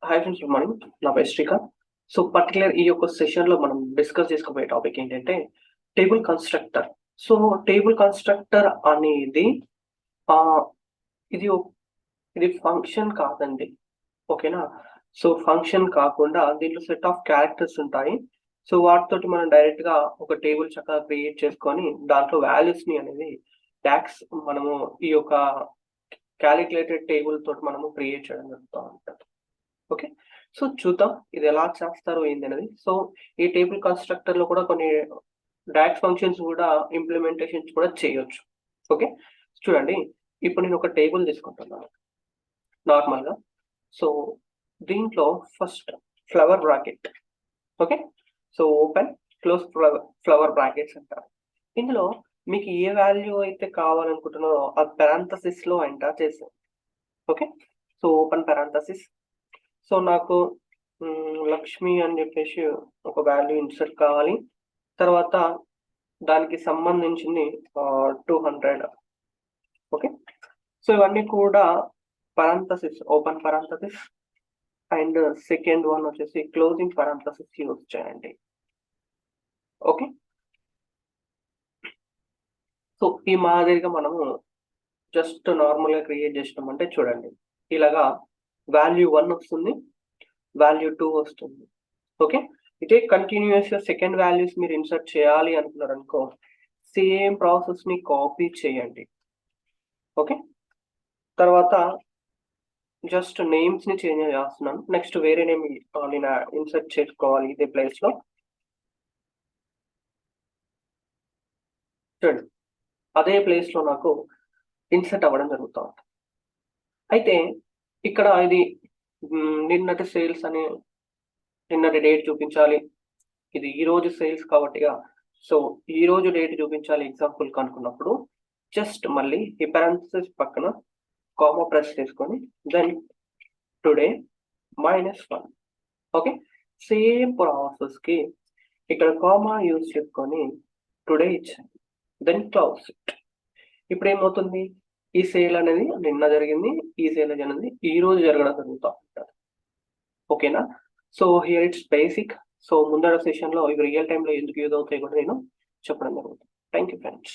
Hi friends, good morning. నా పేరు Srikanth. So particular ఈ యొక్క సెషన్లో మనం డిస్కస్ చేసుకోబోయే టాపిక్ ఏంటంటే table constructor. So table constructor అనేది ఆ, ఇది ఇది ఫంక్షన్ కాదండి. ఓకేనా? సో ఫంక్షన్ కాకుండా దీంట్లో సెట్ ఆఫ్ క్యారెక్టర్స్ ఉంటాయి. సో వాటితోటి మనం డైరెక్ట్గా ఒక టేబుల్ చక్కగా క్రియేట్ చేసుకొని దాంట్లో వాల్యూస్ని అనేది డాక్స్ మనము ఈ యొక్క క్యాలిక్యులేటెడ్ టేబుల్ తోటి మనము క్రియేట్ చేయడం జరుగుతూ ఉంటుంది. ఓకే, సో చూద్దాం ఇది ఎలా చేస్తారు ఏంది అనేది. సో ఈ టేబుల్ కన్స్ట్రక్టర్ లో కూడా కొన్ని డాక్స్ ఫంక్షన్స్ కూడా ఇంప్లిమెంటేషన్స్ కూడా చేయొచ్చు. ఓకే, చూడండి, ఇప్పుడు నేను ఒక టేబుల్ తీసుకుంటున్నాను నార్మల్ గా. సో దీంట్లో first flower bracket. Okay, so open close flower brackets అంటారు. ఇందులో మీకు ఏ వాల్యూ అయితే కావాలనుకుంటున్నారో ఆ పారాంథసిస్ లో ఎంటర్ చేసాను. Okay, so open parenthesis. So నాకు లక్ష్మి అని చెప్పేసి ఒక వాల్యూ ఇన్సర్ట్ కావాలి. తర్వాత దానికి సంబంధించింది 200. ఓకే, సో ఇవన్నీ కూడా పరాంథసిస్, ఓపెన్ పరాంథసిస్ అండ్ సెకండ్ వన్ వచ్చేసి క్లోజింగ్ పరాంథసిస్ యూజ్ చేయండి. ఓకే, సో ఈ మాదిరిగా మనము జస్ట్ నార్మల్గా క్రియేట్ చేసినామంటే చూడండి, ఇలాగా వాల్యూ 1 వస్తుంది, వాల్యూ 2 వస్తుంది. ఓకే, ఇదే కంటిన్యూస్ గా సెకండ్ వాల్యూస్ మీరు ఇన్సర్ట్ చేయాలి అనుకున్నారు అనుకో, సేమ్ ప్రాసెస్ ని కాపీ చేయండి. ఓకే, తర్వాత జస్ట్ నేమ్స్ ని చేంజ్ చేస్తున్నాను. నెక్స్ట్ వేరే నేమ్ నేను ఇన్సర్ట్ చేసుకోవాలి ఇదే ప్లేస్ లో. చూడండి, అదే ప్లేస్ లో నాకు ఇన్సర్ట్ అవ్వడం జరుగుతుంది. అయితే ఇక్కడ ఇది నిన్నటి సేల్స్ అని నిన్నటి డేట్ చూపించాలి. ఇది ఈ రోజు సేల్స్ కాబట్టిగా సో ఈ రోజు డేట్ చూపించాలి ఎగ్జాంపుల్ కనుక్కున్నప్పుడు జస్ట్ మళ్ళీ ఈ పారాంథసిస్ పక్కన కామా ప్రెస్ చేసుకొని then today -1. Okay, same process కి ఇక్కడ కామా యూజ్ చేసుకొని టుడే ఇచ్చాను, దెన్ క్లోజ్ ఇట్. ఇప్పుడు ఏమవుతుంది, ఈ సేల్ అనేది నిన్న జరిగింది, ఈ సేల్ అనేది ఈ రోజు జరగడం జరుగుతూ ఉంటుంది. ఓకేనా? So here it's basic. So ముందర సెషన్ లో ఇవి రియల్ టైమ్ లో ఎందుకు యూజ్ అవుతాయి కూడా నేను చెప్పడం జరుగుతుంది. Thank you friends.